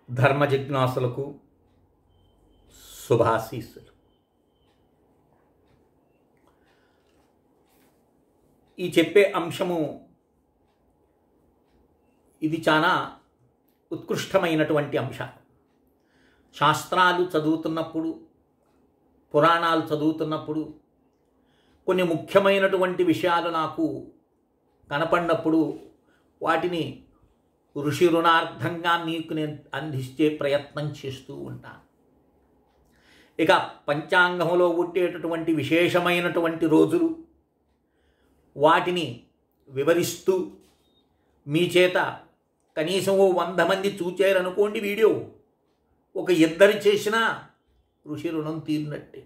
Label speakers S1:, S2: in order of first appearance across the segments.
S1: ధర్మ జిజ్ఞాసులకు శుభాశీస్సులు. ఈ చెప్పే అంశము ఇది చాలా ఉత్కృష్టమైనటువంటి అంశం. శాస్త్రాలు చదువుతున్నప్పుడు, పురాణాలు చదువుతున్నప్పుడు కొన్ని ముఖ్యమైనటువంటి విషయాలు నాకు కనపడినప్పుడు వాటిని ఋషి రుణార్థంగా మీకు నేను అందించే ప్రయత్నం చేస్తూ ఉంటాను. ఇక పంచాంగంలో పుట్టేటటువంటి విశేషమైనటువంటి రోజులు వాటిని వివరిస్తూ మీ చేత కనీసం 100 మంది చూచారనుకోండి వీడియో, ఒక ఇద్దరు చేసినా ఋషి రుణం తీరినట్టే.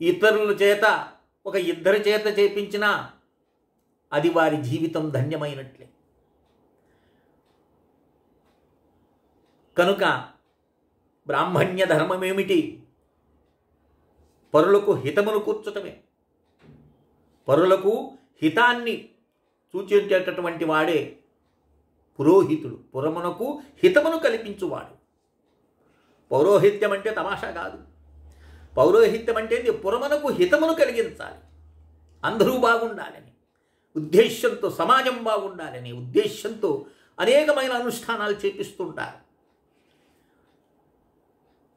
S1: ఇతరుల చేత ఒక ఇద్దరి చేత చేపించినా అది వారి జీవితం ధన్యమైనట్లే. కనుక బ్రాహ్మణ్య ధర్మమేమిటి? పరులకు హితమును కూర్చటమే. పరులకు హితాన్ని సూచించేటటువంటి వాడే పురోహితుడు, పురమునకు హితమును కల్పించువాడు. పౌరోహిత్యం అంటే తమాషా కాదు. పౌరోహిత్యం అంటే పురమునకు హితమును కలిగించాలి, అందరూ బాగుండాలని ఉద్దేశ్యంతో, సమాజం బాగుండాలని ఉద్దేశ్యంతో అనేకమైన అనుష్ఠానాలు చేపిస్తుంటారు.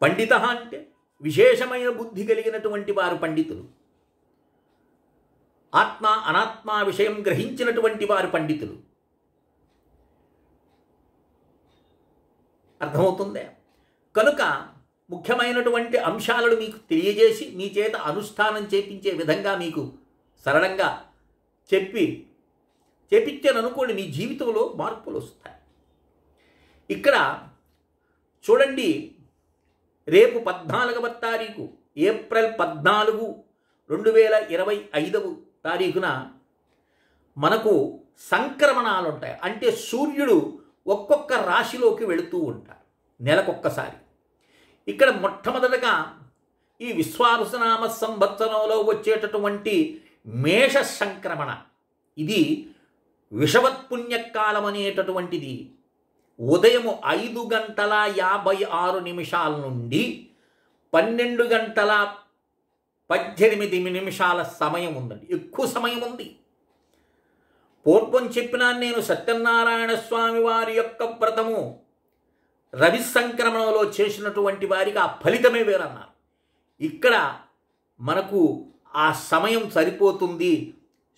S1: పండిత అంటే విశేషమైన బుద్ధి కలిగినటువంటి వారు పండితులు. ఆత్మ అనాత్మ విషయం గ్రహించినటువంటి వారు పండితులు. అర్థమవుతుందే? కనుక ముఖ్యమైనటువంటి అంశాలను మీకు తెలియజేసి మీ చేత అనుష్ఠానం చేపించే విధంగా మీకు సరళంగా చేపించాననుకోండి, మీ జీవితంలో మార్పులు వస్తాయి. ఇక్కడ చూడండి, రేపు 14వ తారీఖు ఏప్రిల్ 14, 2025 తారీఖున మనకు సంక్రమణాలు ఉంటాయి. అంటే సూర్యుడు ఒక్కొక్క రాశిలోకి వెళుతూ ఉంటాడు నెలకొక్కసారి. ఇక్కడ మొట్టమొదటగా ఈ విశ్వావసునామ సంవత్సరంలో వచ్చేటటువంటి మేష సంక్రమణ, ఇది విషవత్పుణ్యకాలం అనేటటువంటిది ఉదయం 5:56 నుండి 12:18 సమయం ఉందండి. ఎక్కువ సమయం ఉంది. పూర్వం చెప్పినాను నేను, సత్యనారాయణ స్వామి వారి యొక్క వ్రతము రవి సంక్రమణంలో చేసినటువంటి వారికి ఆ ఫలితమే వేరన్నారు. ఇక్కడ మనకు ఆ సమయం సరిపోతుంది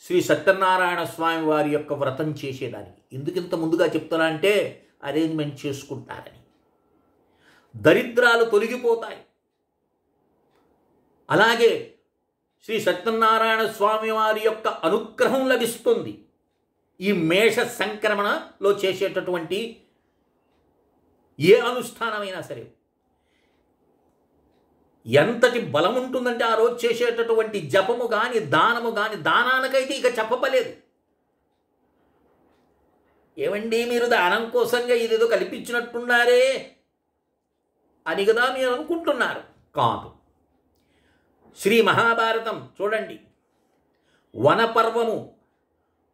S1: శ్రీ సత్యనారాయణ స్వామి వారి యొక్క వ్రతం చేసేదానికి. ఎందుకు ఇంత ముందుగా చెప్తున్నా అంటే అరేంజ్మెంట్ చేసుకుంటారని. దరిద్రాలు తొలగిపోతాయి. అలాగే శ్రీ సత్యనారాయణ స్వామి వారి యొక్క అనుగ్రహం లభిస్తుంది ఈ మేష సంక్రమణలో చేసేటటువంటి ఏ అనుష్ఠానమైనా సరే. ఎంతటి బలం ఉంటుందంటే ఆ రోజు చేసేటటువంటి జపము కానీ దానము కానీ, దానానికైతే ఇక చెప్పలేదు. ఏమండి మీరు దానం కోసంగా ఇదేదో కల్పించినట్టున్నారే అని కదా మీరు అనుకుంటున్నారు. కాదు. శ్రీ మహాభారతం చూడండి, వనపర్వము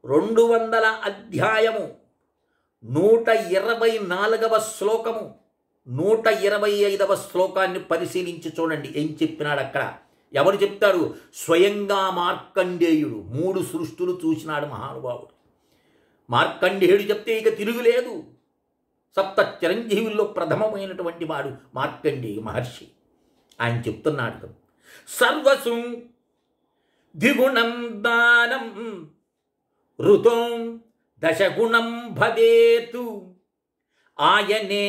S1: 200 అధ్యాయము 124వ శ్లోకము 125వ శ్లోకాన్ని పరిశీలించి చూడండి. ఏం చెప్పినాడు అక్కడ? ఎవరు చెప్తారు? స్వయంగా మార్కండేయుడు 3 సృష్టులు చూసినాడు మహానుభావుడు. మార్కండేయుడు చెప్తే ఇక తిరుగులేదు. 7 చిరంజీవుల్లో ప్రథమమైనటువంటి వాడు మార్కండేయ మహర్షి. ఆయన చెప్తున్నాడు, సర్వసు ద్విగుణం దానం ఋతం దశగుణం భవేతు ఆయనే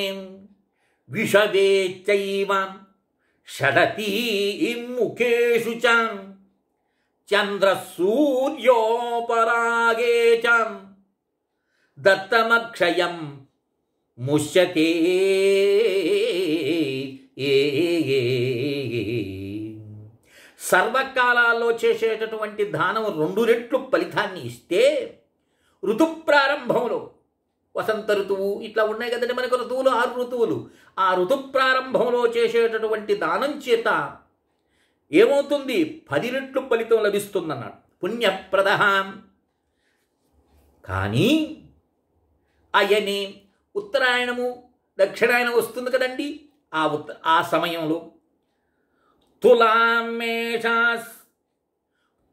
S1: విషదే చైవ షడతి ముఖేషు చ చంద్ర సూర్యోపరాగే చ దత్తమక్షయం ముష్యతే. సర్వకాలాల్లో చేసేటటువంటి దానం 2 రెట్లు ఫలితాన్ని ఇస్తే, ఋతు ప్రారంభంలో వసంత ఋతువు ఇట్లా ఉన్నాయి కదండి మనకు ఋతువులు, 6 ఋతువులు. ఆ ఋతు ప్రారంభంలో చేసేటటువంటి దానం చేత ఏమవుతుంది? 10 రెట్లు ఫలితం లభిస్తుందన్నాడు. పుణ్యప్రద. కానీ అయనే ఉత్తరాయణము దక్షిణాయనం వస్తుంది కదండి. ఆ సమయంలో తులామేష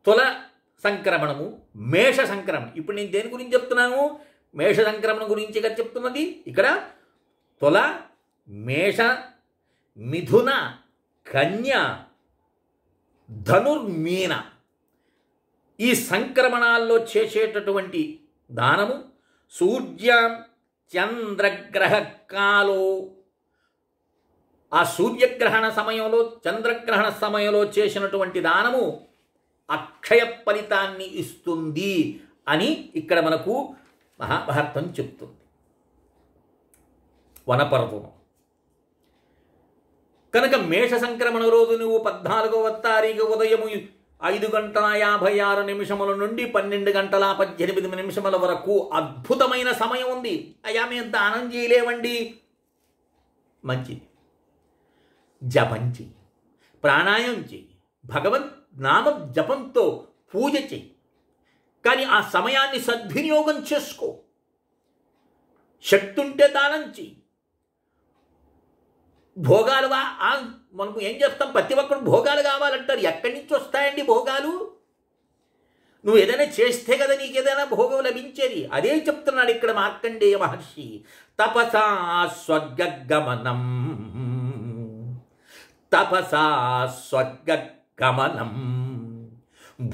S1: తుల సంక్రమణము, మేష సంక్రమణం. ఇప్పుడు నేను దేని గురించి చెప్తున్నాను? మేష సంక్రమణం గురించి కదా చెప్తున్నది. ఇక్కడ తుల, మేష, మిథున, కన్య, ధనుర్మీన ఈ సంక్రమణాల్లో చేసేటటువంటి దానము సూర్య చంద్రగ్రహ కాలో, ఆ సూర్యగ్రహణ సమయంలో చంద్రగ్రహణ సమయంలో చేసినటువంటి దానము అక్షయ ఫలితాన్ని ఇస్తుంది అని ఇక్కడ మనకు మహాభారతం చెప్తుంది. వనపర్వం కనుక మేష సంక్రమణ రోజు నువ్వు 14వ తారీఖు ఉదయము 5:56 నుండి 12:18 వరకు అద్భుతమైన సమయం ఉంది. అయ్యా మేము దానం చేయలేమండి, మంచిది. జపం చెయ్యి, ప్రాణాయామం చెయ్యి, భగవద్ నామ జపంతో పూజ చెయ్యి. కానీ ఆ సమయాన్ని సద్వినియోగం చేసుకో. శక్తి ఉంటే దానం చెయ్యి. భోగాలు మనకు ఏం చెప్తాం? ప్రతి ఒక్కరు భోగాలు కావాలంటారు. ఎక్కడి నుంచి వస్తాయండి భోగాలు? నువ్వు ఏదైనా చేస్తే కదా నీకు ఏదైనా భోగం లభించేది. అదే చెప్తున్నాడు ఇక్కడ మార్కండేయ మహర్షి. తపసా స్వర్గగమనం, తపసా స్వర్గగమనం,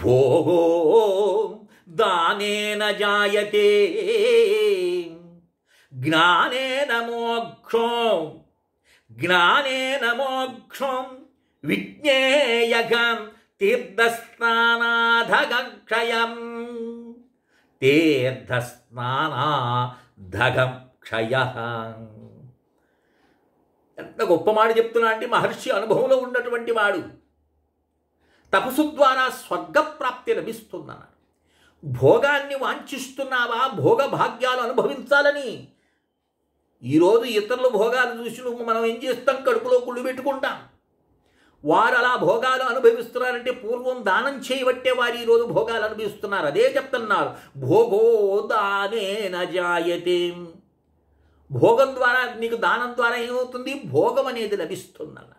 S1: భోగో దానేన జాయతే, జ్ఞానేన మోక్షం, జ్ఞానేన మోక్షం, విజ్ఞేయగం తీర్థస్నానాధగక్షయం, తీర్థస్నానాధగం క్షయ. ఎంత గొప్ప మాట చెప్తున్నా అంటే మహర్షి అనుభవంలో ఉన్నటువంటి వాడు. తపస్సు ద్వారా స్వర్గప్రాప్తి లభిస్తుందన్నాడు. భోగాన్ని వాంఛిస్తున్నావా? భోగ భాగ్యాలు అనుభవించాలని. ఈరోజు ఇతరుల భోగాలు చూసి మనం ఏం చేస్తాం? కడుపులో కుళ్ళు పెట్టుకుంటాం. వారు అలా భోగాలు అనుభవిస్తున్నారంటే పూర్వం దానం చేయబట్టే వారు ఈరోజు భోగాలు అనుభవిస్తున్నారు. అదే చెప్తున్నారు, భోగో దానేన జాయతే. భోగం ద్వారా, నీకు దానం ద్వారా ఏమవుతుంది? భోగం అనేది లభిస్తుందన్న.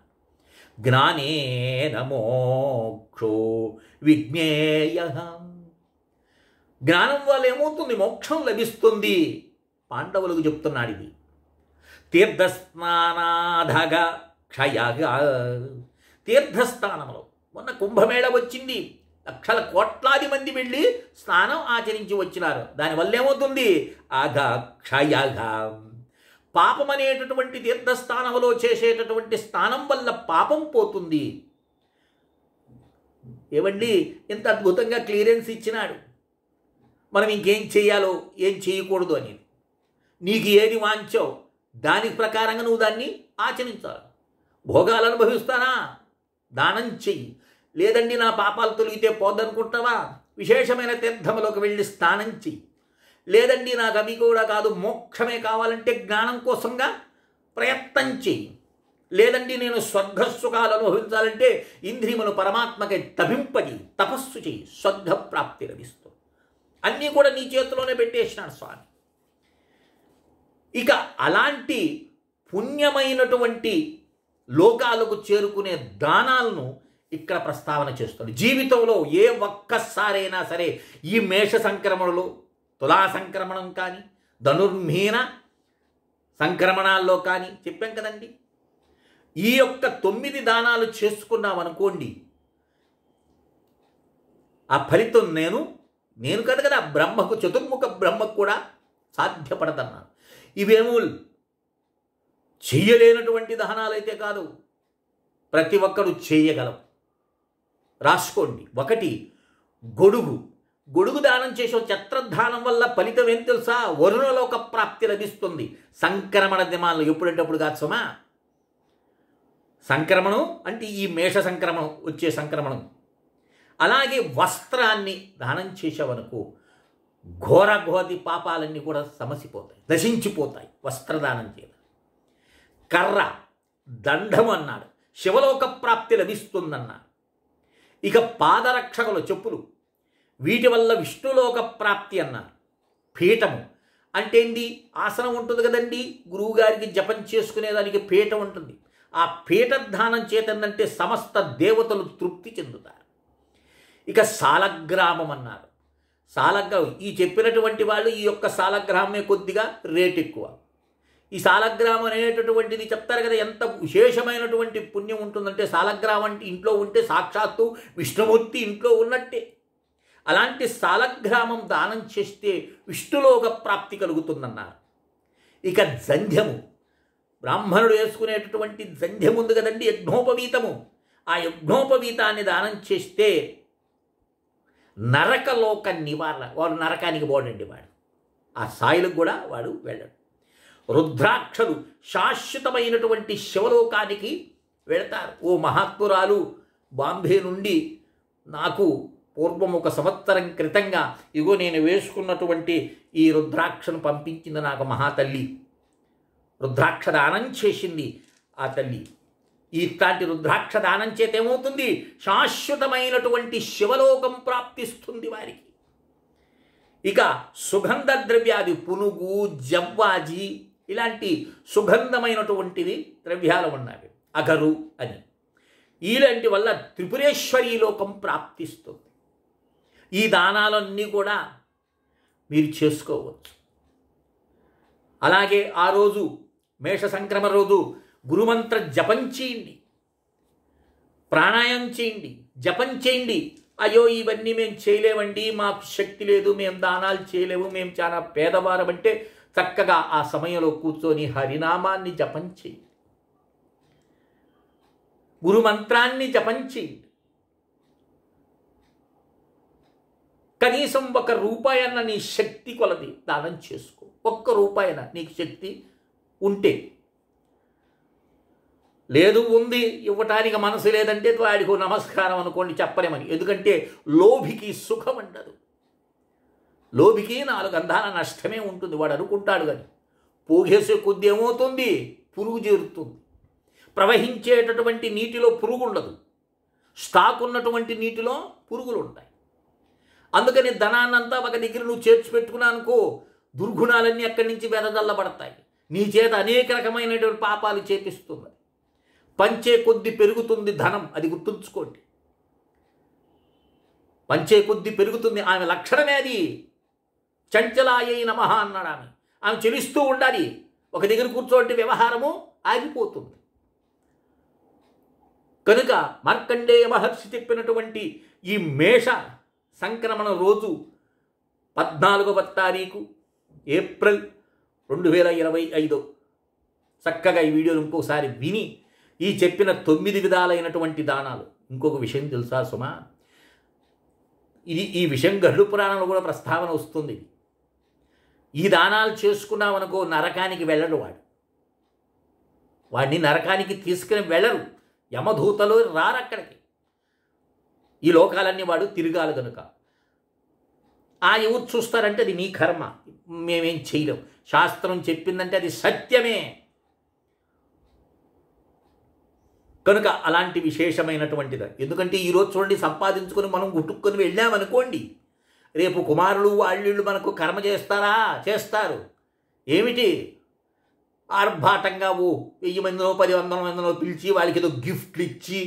S1: జ్ఞానేన మోక్షో విజ్ఞేయ. జ్ఞానం వల్ల ఏమవుతుంది? మోక్షం లభిస్తుంది. పాండవులకు చెప్తున్నాడు ఇది. తీర్థస్నానాధగ క్షయ. తీర్థస్థానంలో మొన్న కుంభమేళ వచ్చింది. లక్షల కోట్లాది మంది వెళ్ళి స్నానం ఆచరించి వచ్చినారు. దానివల్ల ఏమవుతుంది? అఘ క్షయ. పాపం అనేటటువంటి తీర్థస్థానంలో చేసేటటువంటి స్నానం వల్ల పాపం పోతుంది. ఏమండి, ఇంత అద్భుతంగా క్లియరెన్స్ ఇచ్చినాడు. మనం ఇంకేం చేయాలో ఏం చేయకూడదు అని. నీకు ఏది వాంచో దాని ప్రకారంగా నువ్వు దాన్ని ఆచరించాలి. భోగాలు అనుభవిస్తానా? దానం చెయ్యి. లేదండి నా పాపాలు తొలగితే పోద్దనుకుంటావా? విశేషమైన తీర్థములోకి వెళ్ళి స్నానం చెయ్యి. లేదండి నాకు అవి కూడా కాదు, మోక్షమే కావాలంటే జ్ఞానం కోసంగా ప్రయత్నం చెయ్యి. లేదండి నేను స్వర్గసుఖాలు అనుభవించాలంటే ఇంద్రియమును పరమాత్మకి తపింపజి తపస్సు చెయ్యి. స్వర్గ ప్రాప్తి లభిస్తుంది. అన్నీ కూడా నీ చేతిలోనే పెట్టేసినాడు స్వామి. ఇక అలాంటి పుణ్యమైనటువంటి లోకాలకు చేరుకునే దానాలను ఇక్కడ ప్రస్తావన చేస్తుంది. జీవితంలో ఏ ఒక్కసారైనా సరే ఈ మేష సంక్రమణలో, తులా సంక్రమణం కానీ, ధనుర్మీన సంక్రమణాల్లో కానీ చెప్పాం కదండి, ఈ యొక్క 9 దానాలు చేసుకున్నాం అనుకోండి, ఆ ఫలితం నేను కదా బ్రహ్మకు, చతుర్ముఖ బ్రహ్మకు కూడా సాధ్యపడదన్నాను. ఇవేమో చెయ్యలేనటువంటి దానాలైతే కాదు, ప్రతి ఒక్కరూ చేయగలం. రాసుకోండి. 1 గొడుగు దానం చేసే ఛత్రదానం వల్ల ఫలితం ఏం తెలుసా? వరుణలోక ప్రాప్తి లభిస్తుంది. సంక్రమణ దినాలు ఎప్పుడంటప్పుడు కాదు సుమా. సంక్రమణం అంటే ఈ మేష సంక్రమణం వచ్చే సంక్రమణం. అలాగే వస్త్రాన్ని దానం చేసావనుకో ఘోరఘోతి పాపాలన్నీ కూడా సమసిపోతాయి, నశించిపోతాయి వస్త్రదానం చేత. కర్ర, దండం అన్నాడు, శివలోక ప్రాప్తి లభిస్తుందన్నాడు. ఇక పాదరక్షకులు, చెప్పులు, వీటి వల్ల విష్ణులోక ప్రాప్తి అన్నారు. పీఠము అంటే ఏంటి? ఆసనం ఉంటుంది కదండి, గురువుగారికి జపం చేసుకునేదానికి పీఠ ఉంటుంది. ఆ పీఠధానం చేతందంటే సమస్త దేవతలు తృప్తి చెందుతారు. ఇక సాలగ్రామం అన్నారు. సాలగ్రామం ఈ చెప్పినటువంటి వాళ్ళు ఈ యొక్క సాలగ్రామమే కొద్దిగా రేట్ ఎక్కువ. ఈ సాలగ్రామం అనేటటువంటిది చెప్తారు కదా, ఎంత విశేషమైనటువంటి పుణ్యం ఉంటుందంటే సాలగ్రామం అంటే ఇంట్లో ఉంటే సాక్షాత్తు విష్ణుమూర్తి ఇంట్లో ఉన్నట్టే. అలాంటి సాలగ్రామం దానం చేస్తే విష్ణులోక ప్రాప్తి కలుగుతుందన్నారు. ఇక జంధ్యము, బ్రాహ్మణుడు వేసుకునేటటువంటి జంధ్యం ఉంది కదండి, యజ్ఞోపవీతము. ఆ యజ్ఞోపవీతాన్ని దానం చేస్తే నరకలోక నివారణ, వాడు నరకానికి పోడండి, వాడు ఆ స్థాయిలకు కూడా వాడు వెళ్ళడు. రుద్రాక్షలు శాశ్వతమైనటువంటి శివలోకానికి వెళతారు. ఓ మహాత్మురాలు బాంబే నుండి నాకు పూర్వం 1 సంవత్సరం క్రితంగా ఇగో నేను వేసుకున్నటువంటి ఈ రుద్రాక్షను పంపించింది నాకు మహాతల్లి. రుద్రాక్ష దానం చేసింది ఆ తల్లి. ఇట్లాంటి రుద్రాక్ష దానం చేత ఏమవుతుంది? శాశ్వతమైనటువంటి శివలోకం ప్రాప్తిస్తుంది వారికి. ఇక సుగంధ ద్రవ్యాది పునుగు, జవ్వాజి ఇలాంటి సుగంధమైనటువంటివి ద్రవ్యాలు ఉన్నవి, అగరు అని. ఇలాంటి వల్ల త్రిపురేశ్వరీ లోకం ప్రాప్తిస్తుంది. ఈ దానాలన్నీ కూడా మీరు చేసుకోవచ్చు. అలాగే ఆ రోజు మేష సంక్రమణ రోజు గురుమంత్ర జపం చేయండి, ప్రాణాయామం చేయండి, జపం చేయండి. అయ్యో ఇవన్నీ మేము చేయలేమండి, మాకు శక్తి లేదు, మేము దానాలు చేయలేము, మేము చాలా పేదవారం అంటే చక్కగా ఆ సమయంలో కూర్చొని హరినామాన్ని జపం చేయండి, గురుమంత్రాన్ని జపం చేయండి. కనీసం 1 రూపాయన్న నీ శక్తి కొలది దానం చేసుకో. 1 రూపాయన నీకు శక్తి ఉంటే. లేదు ఉంది ఇవ్వటానికి మనసు లేదంటే వాడికి నమస్కారం అనుకోండి, చెప్పలేమని. ఎందుకంటే లోభికి సుఖం ఉండదు, లోభికి 4 అందాల నష్టమే ఉంటుంది. వాడు అనుకుంటాడు కానీ పోగేసే కొద్ది ఏమవుతుంది? పురుగు చేరుతుంది. ప్రవహించేటటువంటి నీటిలో పురుగు ఉండదు, స్టాక్ ఉన్నటువంటి నీటిలో పురుగులు ఉంటాయి. అందుకని ధనాన్నంతా ఒక దగ్గర నువ్వు చేర్చి పెట్టుకున్నానుకో, దుర్గుణాలన్నీ అక్కడి నుంచి వెదజల్లబడతాయి. నీ చేత అనేక రకమైనటువంటి పాపాలు చేపిస్తుంది. పంచే కొద్ది పెరుగుతుంది ధనం, అది గుర్తుంచుకోండి. పంచే కొద్ది పెరుగుతుంది. ఆమె లక్షణమే అది. చంచలాయై నమః అన్నాడు ఆమె. ఆమె చెలిస్తూ ఉండాలి. ఒక దగ్గర కూర్చోండి, వ్యవహారము ఆగిపోతుంది. కనుక మార్కండేయ మహర్షి చెప్పినటువంటి ఈ మేష సంక్రమణ రోజు 14వ తారీఖు ఏప్రిల్ 2025 చక్కగా ఈ వీడియోలు ఇంకోసారి విని ఈ చెప్పిన 9 విధాలైనటువంటి దానాలు. ఇంకొక విషయం తెలుసా సుమా, ఈ విషయం గరుడ పురాణంలో కూడా ప్రస్తావన వస్తుంది. ఈ దానాలు చేసుకున్నామనుకో నరకానికి వెళ్ళడు వాడు, వాడిని నరకానికి తీసుకుని వెళ్ళరు. యమదూతలు రారక్కడికి. ఈ లోకాలన్నీ వాడు తిరగాలి కనుక. ఎవరు చూస్తారంటే అది నీ కర్మ, మేమేం చేయలేం. శాస్త్రం చెప్పిందంటే అది సత్యమే. కనుక అలాంటి విశేషమైనటువంటిది. ఎందుకంటే ఈరోజు చూడండి, సంపాదించుకొని మనం గుట్టుకొని వెళ్ళామనుకోండి, రేపు కుమారులు వాళ్ళు మనకు కర్మ చేస్తారా? చేస్తారు. ఏమిటి? ఆర్భాటంగా 1000 మందినో 10,000 మందినో పిలిచి వాళ్ళకి ఏదో గిఫ్ట్లు ఇచ్చి,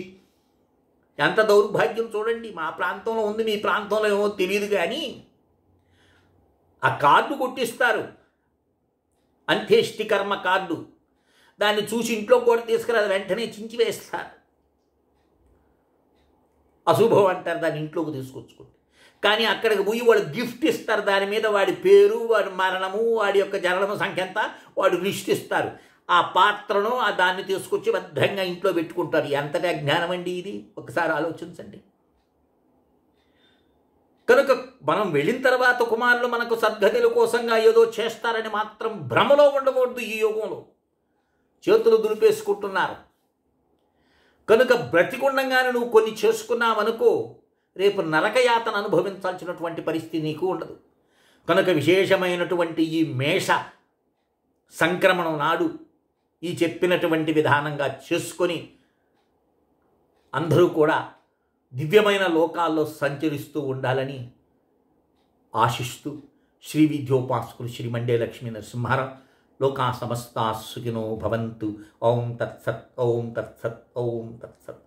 S1: ఎంత దౌర్భాగ్యం చూడండి. మా ప్రాంతంలో ఉంది, మీ ప్రాంతంలో ఏమో తెలియదు కానీ ఆ కార్డు కొట్టిస్తారు, అంత్యేష్టి కర్మ కార్డు. దాన్ని చూసి ఇంట్లో కూడా తీసుకురా, వెంటనే చించి వేస్తారు. అశుభం అంటారు దాన్ని ఇంట్లోకి తీసుకొచ్చుకుంటే. కానీ అక్కడికి పోయి వాడు గిఫ్ట్ ఇస్తారు, దాని మీద వాడి పేరు, వాడి మరణము, వాడి యొక్క జననము సంఖ్య అంతా వాడు లిస్ట్ ఇస్తారు. ఆ పాత్రను దాన్ని తీసుకొచ్చి భద్రంగా ఇంట్లో పెట్టుకుంటారు. ఎంతటి అజ్ఞానం అండి ఇది, ఒకసారి ఆలోచించండి. కనుక మనం వెళ్ళిన తర్వాత కుమారులు మనకు సద్గతుల కోసంగా ఏదో చేస్తారని మాత్రం భ్రమలో ఉండకూడదు. ఈ యుగంలో చేతులు దులిపేసుకుంటున్నారు. కనుక బ్రతికుండంగానే నువ్వు కొన్ని చేసుకున్నావనుకో, రేపు నరకయాతన అనుభవించాల్సినటువంటి పరిస్థితి నీకు ఉండదు. కనుక విశేషమైనటువంటి ఈ మేష సంక్రమణం నాడు ఈ చెప్పినటువంటి విధానంగా చేసుకొని అందరూ కూడా దివ్యమైన లోకాల్లో సంచరిస్తూ ఉండాలని ఆశిస్తూ శ్రీ విద్యోపాసకులు శ్రీ మండే లక్ష్మీ నరసింహారావు. లోకా సమస్తా సుఖినో భవంతు. ఓం తత్సత్, ఓం తత్సత్, ఓం తత్సత్.